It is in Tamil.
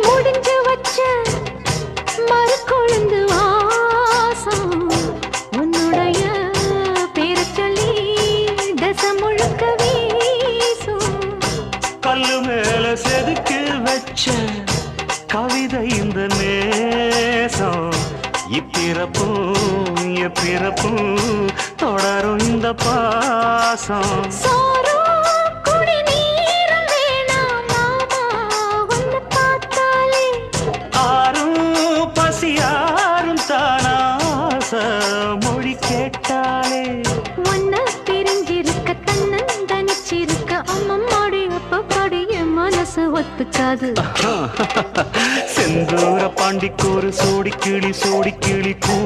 முடிஞ்சு வச்ச மறு கொழுந்து வாசம் உன்னுடைய பேரை சொல்லி தசை முழுக்க வீசும். கல்லு மேல செதுக்கு வச்ச கவிதை இந்த நேசம் இப்பிறப்பும் எப்பிறப்பும் தொடரும் இந்த பாசம். மொழி கேட்டாலே ஒன்ன பிரிஞ்சிருக்க தன்னந்தனிச்சிருக்க அம்மம்மாடி அப்பப்பாடி என் மனசு ஒத்துக்காது. செந்தூர பாண்டிக்கு ஒரு சோடி கிளி கூ